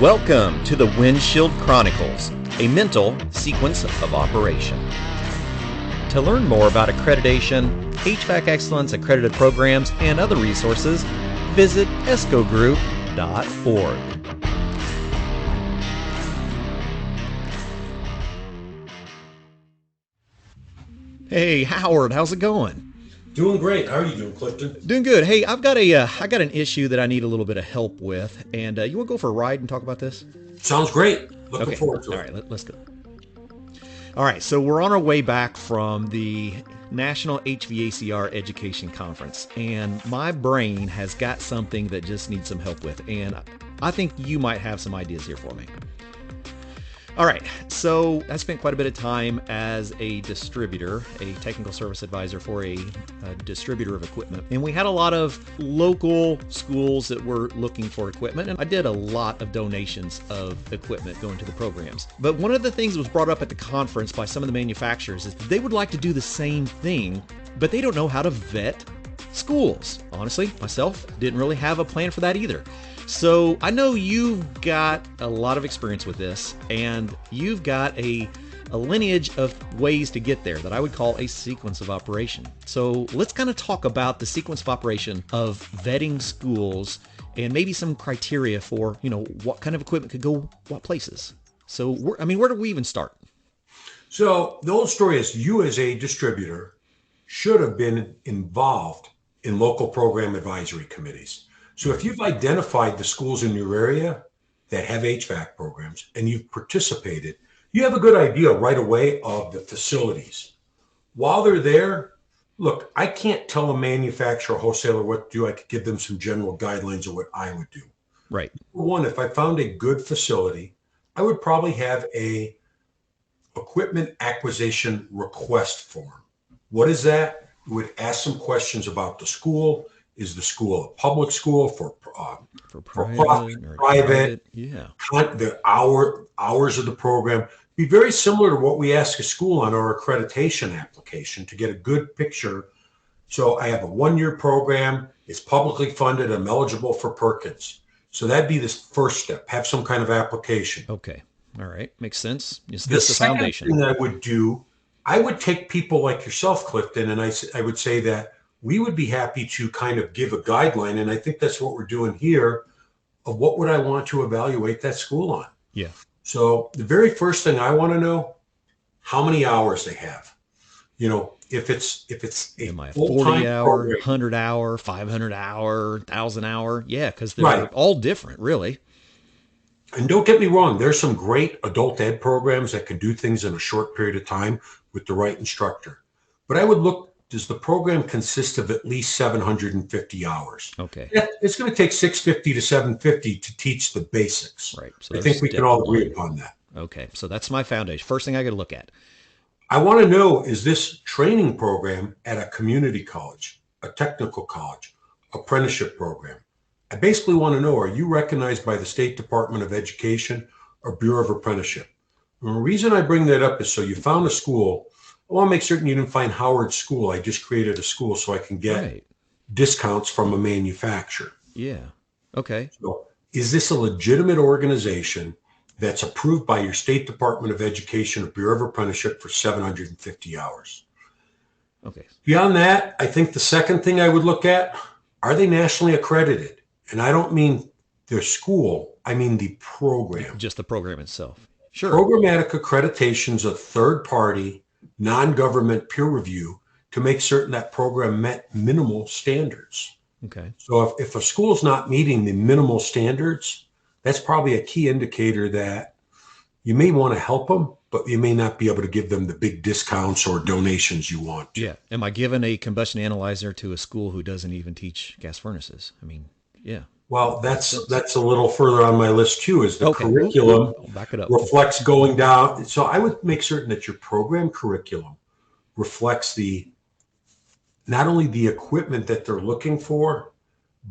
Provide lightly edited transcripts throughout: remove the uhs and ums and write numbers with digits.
Welcome to the Windshield Chronicles, a mental sequence of operation. To learn more about accreditation, HVAC excellence accredited programs, and other resources, visit escogroup.org. Hey, Howard, how's it going? Doing great. How are you doing, Clifton? Doing good. Hey, I got an issue that I need a little bit of help with, and you want to go for a ride and talk about this? Sounds great. Looking forward to it. All right, let's go. All right, so we're on our way back from the National HVACR Education Conference, and my brain has got something that just needs some help with, and I think you might have some ideas here for me. All right, so I spent quite a bit of time as a distributor, a technical service advisor for a distributor of equipment. And we had a lot of local schools that were looking for equipment. And I did a lot of donations of equipment going to the programs. But one of the things that was brought up at the conference by some of the manufacturers is they would like to do the same thing, but they don't know how to vet schools. Honestly, myself didn't really have a plan for that either. So I know you've got a lot of experience with this, and you've got a lineage of ways to get there that I would call a sequence of operation. So let's kind of talk about the sequence of operation of vetting schools and maybe some criteria for, what kind of equipment could go what places. So where do we even start? So the old story is you as a distributor should have been involved in local program advisory committees. So if you've identified the schools in your area that have HVAC programs and you've participated, you have a good idea right away of the facilities. While they're there, look, I can't tell a manufacturer or wholesaler what to do. I could give them some general guidelines of what I would do. Right. One, if I found a good facility, I would probably have a equipment acquisition request form. What is that? We would ask some questions about the school. Is the school a public school for private? Yeah. The hours of the program be very similar to what we ask a school on our accreditation application to get a good picture. So I have a 1-year program. It's publicly funded. I'm eligible for Perkins. So that'd be the first step. Have some kind of application. Okay. All right. Makes sense. Is the this the foundation? Thing I would do, I would take people like yourself, Clifton, and I would say that we would be happy to kind of give a guideline, and I think that's what we're doing here, of what would I want to evaluate that school on. Yeah. So the very first thing I want to know, how many hours they have. If it's a 40-hour, 100-hour, 500-hour, 1,000-hour, yeah, because they're all different, really. And don't get me wrong, there's some great adult ed programs that can do things in a short period of time with the right instructor. But I would look, does the program consist of at least 750 hours? Okay. Yeah, it's going to take 650 to 750 to teach the basics. Right. So I think we can all agree upon that. Okay. So that's my foundation. First thing I got to look at. I want to know, is this training program at a community college, a technical college, apprenticeship program? I basically want to know, are you recognized by the State Department of Education or Bureau of Apprenticeship? And the reason I bring that up is so you found a school. I want to make certain you didn't find Howard School. I just created a school so I can get discounts from a manufacturer. Yeah. Okay. So is this a legitimate organization that's approved by your State Department of Education or Bureau of Apprenticeship for 750 hours? Okay. Beyond that, I think the second thing I would look at, are they nationally accredited? And I don't mean their school. I mean the program. Just the program itself. Sure. Programmatic accreditation is a third-party non-government peer review to make certain that program met minimal standards. Okay. So if a school is not meeting the minimal standards, that's probably a key indicator that you may want to help them, but you may not be able to give them the big discounts or donations you want to. Yeah. Am I giving a combustion analyzer to a school who doesn't even teach gas furnaces? Yeah. Well, that's a little further on my list too, is the curriculum back it up. reflects going down. So I would make certain that your program curriculum reflects not only the equipment that they're looking for,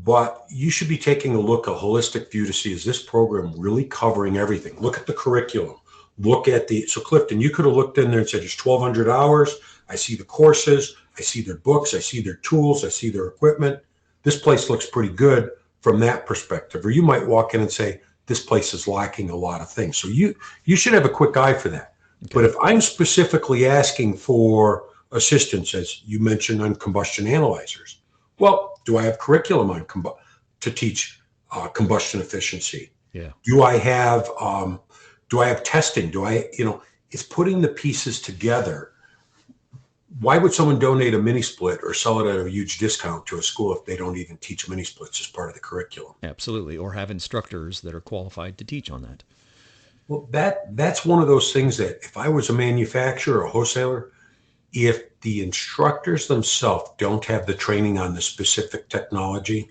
but you should be taking a holistic view to see, is this program really covering everything? Look at the curriculum. So Clifton, you could have looked in there and said, there's 1,200 hours. I see the courses. I see their books. I see their tools. I see their equipment. This place looks pretty good from that perspective. Or you might walk in and say, this place is lacking a lot of things. So you should have a quick eye for that. Okay. But if I'm specifically asking for assistance, as you mentioned, on combustion analyzers, well, do I have curriculum on to teach combustion efficiency? Yeah. Do I have testing? It's putting the pieces together. Why would someone donate a mini split or sell it at a huge discount to a school if they don't even teach mini splits as part of the curriculum? Absolutely. Or have instructors that are qualified to teach on that. Well, that's one of those things that if I was a manufacturer or a wholesaler, if the instructors themselves don't have the training on the specific technology,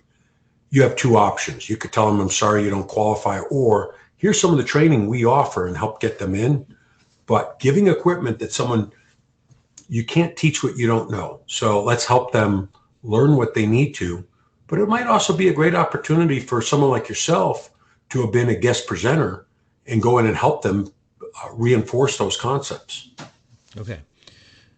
you have two options. You could tell them, I'm sorry, you don't qualify, or here's some of the training we offer and help get them in. But giving equipment that you can't teach what you don't know. So let's help them learn what they need to. But it might also be a great opportunity for someone like yourself to have been a guest presenter and go in and help them reinforce those concepts. Okay.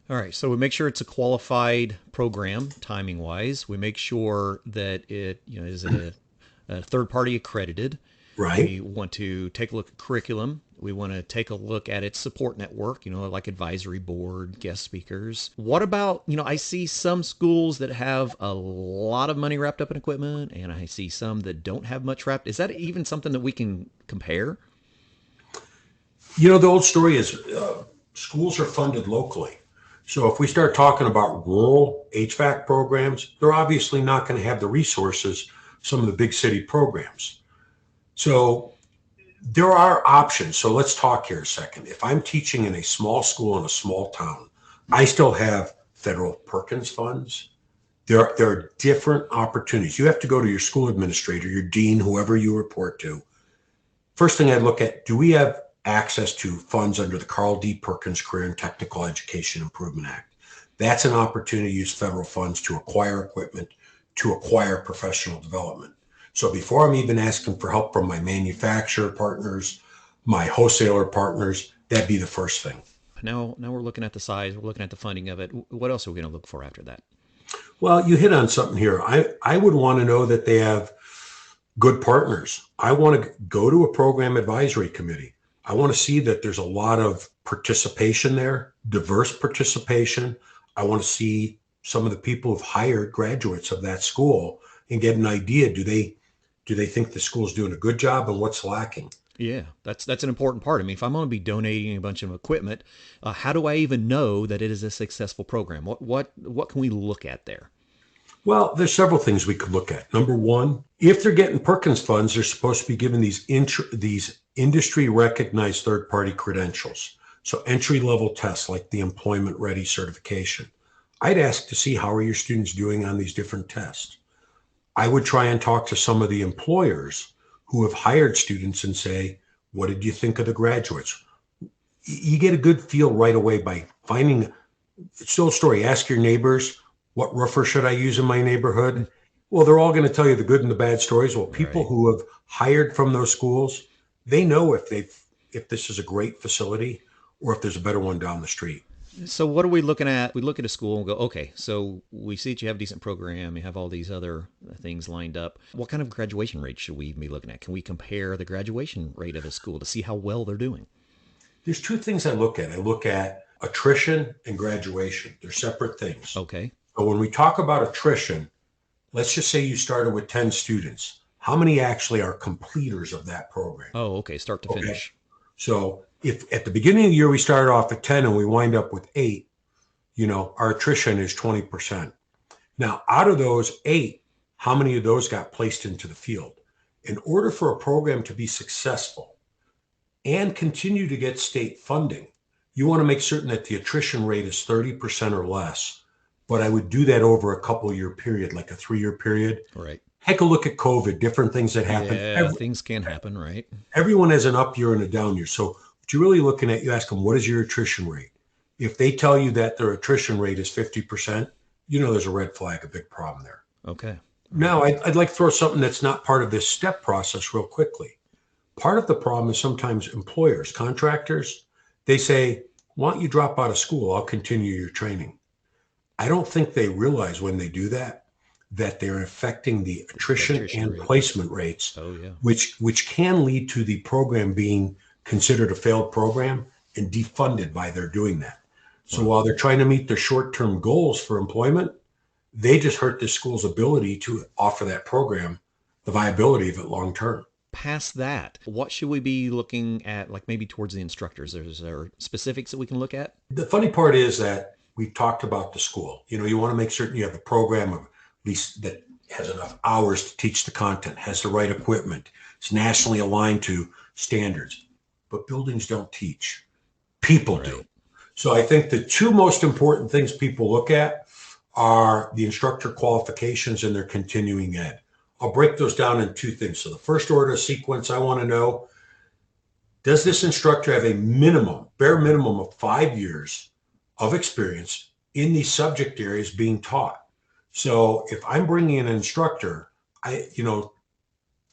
All right. So we make sure it's a qualified program, timing wise. We make sure that it, is a third party accredited. Right. We want to take a look at curriculum. We want to take a look at its support network, like advisory board, guest speakers. What about, I see some schools that have a lot of money wrapped up in equipment, and I see some that don't have much wrapped. Is that even something that we can compare? The old story is schools are funded locally. So if we start talking about rural HVAC programs, they're obviously not going to have the resources, some of the big city programs. So there are options. So let's talk here a second. If I'm teaching in a small school in a small town, I still have federal Perkins funds. There are different opportunities. You have to go to your school administrator, your dean, whoever you report to. First thing I'd look at, do we have access to funds under the Carl D. Perkins Career and Technical Education Improvement Act? That's an opportunity to use federal funds to acquire equipment, to acquire professional development. So before I'm even asking for help from my manufacturer partners, my wholesaler partners, that'd be the first thing. Now we're looking at the size, we're looking at the funding of it. What else are we going to look for after that? Well, you hit on something here. I would want to know that they have good partners. I want to go to a program advisory committee. I want to see that there's a lot of participation there, diverse participation. I want to see some of the people who've hired graduates of that school and get an idea. Do they think the school's doing a good job and what's lacking? Yeah, that's an important part. I mean, if I'm going to be donating a bunch of equipment, how do I even know that it is a successful program? What can we look at there? Well, there's several things we could look at. Number one, if they're getting Perkins funds, they're supposed to be given these industry recognized third-party credentials. So entry-level tests like the Employment Ready certification. I'd ask to see how are your students doing on these different tests. I would try and talk to some of the employers who have hired students and say, what did you think of the graduates? You get a good feel right away by finding, it's still a story. Ask your neighbors, what roofer should I use in my neighborhood? Well, they're all going to tell you the good and the bad stories. Well, people who have hired from those schools, they know if this is a great facility or if there's a better one down the street. So what are we looking at? We look at a school and go, okay, so we see that you have a decent program. You have all these other things lined up. What kind of graduation rate should we be looking at? Can we compare the graduation rate of a school to see how well they're doing? There's two things I look at. I look at attrition and graduation. They're separate things. Okay. So when we talk about attrition, let's just say you started with 10 students. How many actually are completers of that program? Oh, okay. Start to finish. So if at the beginning of the year we started off at 10 and we wind up with 8, our attrition is 20%. Now, out of those 8, how many of those got placed into the field? In order for a program to be successful and continue to get state funding, you want to make certain that the attrition rate is 30% or less. But I would do that over a couple-year period, like a 3-year period. Right. Take a look at COVID, different things that happen. Yeah, things can happen, right? Everyone has an up year and a down year. So what you're really looking at, you ask them, what is your attrition rate? If they tell you that their attrition rate is 50%, there's a red flag, a big problem there. Okay. Now, I'd like to throw something that's not part of this step process real quickly. Part of the problem is sometimes employers, contractors, they say, why don't you drop out of school? I'll continue your training. I don't think they realize when they do that that they're affecting the attrition and rate. placement rates, Oh, yeah. which can lead to the program being considered a failed program and defunded by their doing that. So while they're trying to meet their short-term goals for employment, they just hurt the school's ability to offer that program, the viability of it long term. Past that, what should we be looking at, like maybe towards the instructors? Is there specifics that we can look at? The funny part is that we talked about the school. You want to make certain you have a program of at least that has enough hours to teach the content, has the right equipment, it's nationally aligned to standards. But buildings don't teach. People do. So I think the two most important things people look at are the instructor qualifications and their continuing ed. I'll break those down in two things. So the first order of sequence, I want to know, does this instructor have a bare minimum of 5 years of experience in these subject areas being taught? So if I'm bringing in an instructor,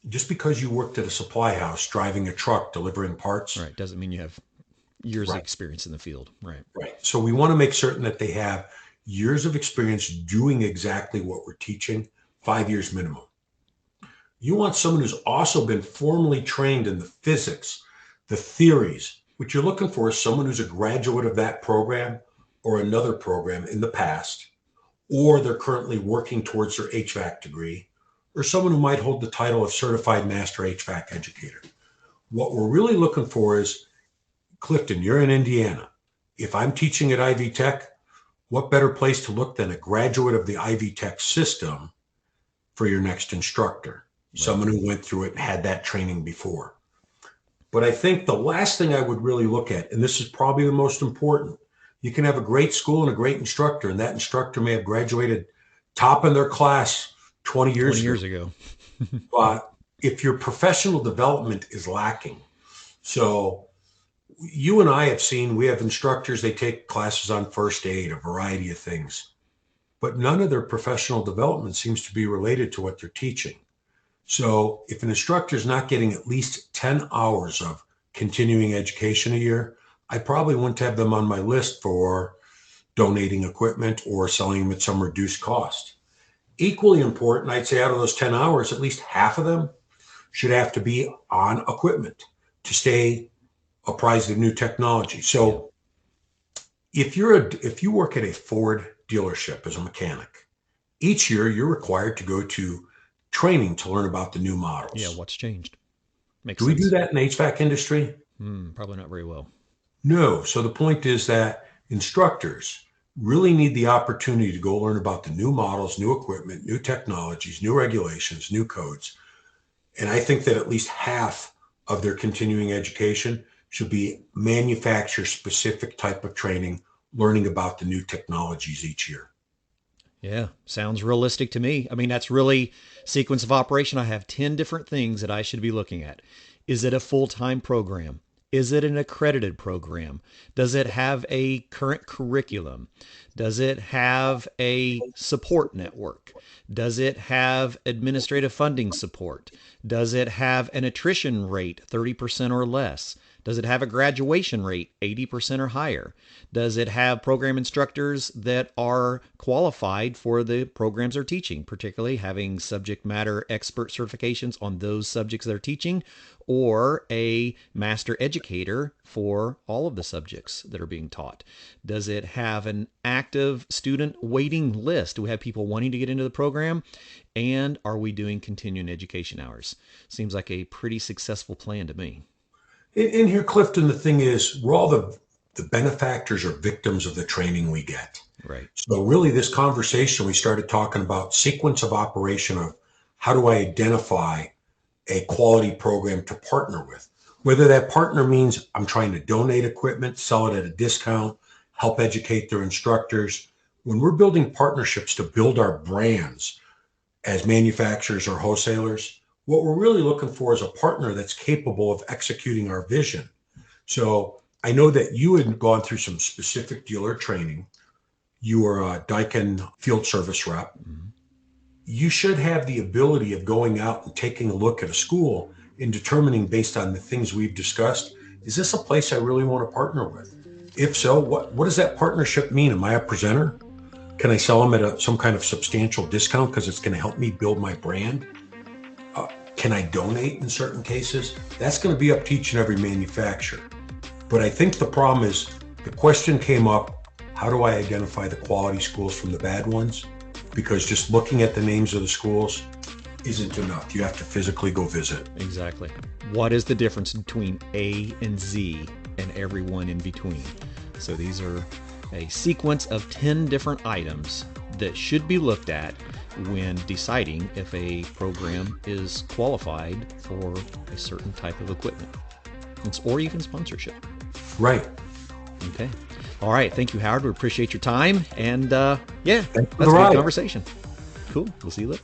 just because you worked at a supply house, driving a truck, delivering parts. Right. Doesn't mean you have years of experience in the field. Right. Right. So we want to make certain that they have years of experience doing exactly what we're teaching, 5 years minimum. You want someone who's also been formally trained in the physics, the theories. What you're looking for is someone who's a graduate of that program or another program in the past, or they're currently working towards their HVAC degree, or someone who might hold the title of Certified Master HVAC Educator. What we're really looking for is, Clifton, you're in Indiana. If I'm teaching at Ivy Tech, what better place to look than a graduate of the Ivy Tech system for your next instructor? Someone who went through it and had that training before. But I think the last thing I would really look at, and this is probably the most important, you can have a great school and a great instructor, and that instructor may have graduated top in their class 20 years ago. But if your professional development is lacking, so you and I have seen, we have instructors, they take classes on first aid, a variety of things, but none of their professional development seems to be related to what they're teaching. So if an instructor is not getting at least 10 hours of continuing education a year, I probably wouldn't have them on my list for donating equipment or selling them at some reduced cost. Equally important, I'd say out of those 10 hours, at least half of them should have to be on equipment to stay apprised of new technology. So if you work at a Ford dealership as a mechanic, each year you're required to go to training to learn about the new models. Yeah, what's changed? Do we do that in the HVAC industry? Probably not very well. No. So the point is that instructors really need the opportunity to go learn about the new models, new equipment, new technologies, new regulations, new codes. And I think that at least half of their continuing education should be manufacturer-specific type of training, learning about the new technologies each year. Yeah, sounds realistic to me. I mean, that's really sequence of operation. I have 10 different things that I should be looking at. Is it a full-time program? Is it an accredited program? Does it have a current curriculum? Does it have a support network? Does it have administrative funding support? Does it have an attrition rate, 30% or less? Does it have a graduation rate, 80% or higher? Does it have program instructors that are qualified for the programs they're teaching, particularly having subject matter expert certifications on those subjects they're teaching, or a master educator for all of the subjects that are being taught? Does it have an active student waiting list? Do we have people wanting to get into the program? And are we doing continuing education hours? Seems like a pretty successful plan to me. In here, Clifton, the thing is, we're all the benefactors or victims of the training we get. Right. So really this conversation, we started talking about sequence of operation of how do I identify a quality program to partner with? Whether that partner means I'm trying to donate equipment, sell it at a discount, help educate their instructors. When we're building partnerships to build our brands as manufacturers or wholesalers, what we're really looking for is a partner that's capable of executing our vision. So I know that you had gone through some specific dealer training. You were a Daikin field service rep. Mm-hmm. You should have the ability of going out and taking a look at a school and determining based on the things we've discussed, is this a place I really want to partner with? If so, what does that partnership mean? Am I a presenter? Can I sell them at some kind of substantial discount because it's going to help me build my brand? Can I donate in certain cases? That's going to be up to each and every manufacturer. But I think the problem is the question came up, how do I identify the quality schools from the bad ones? Because just looking at the names of the schools isn't enough. You have to physically go visit. Exactly. What is the difference between A and Z and everyone in between? So these are a sequence of 10 different items that should be looked at when deciding if a program is qualified for a certain type of equipment or even sponsorship. Right. Okay. All right. Thank you, Howard. We appreciate your time. And that's a good conversation. Cool. We'll see you later.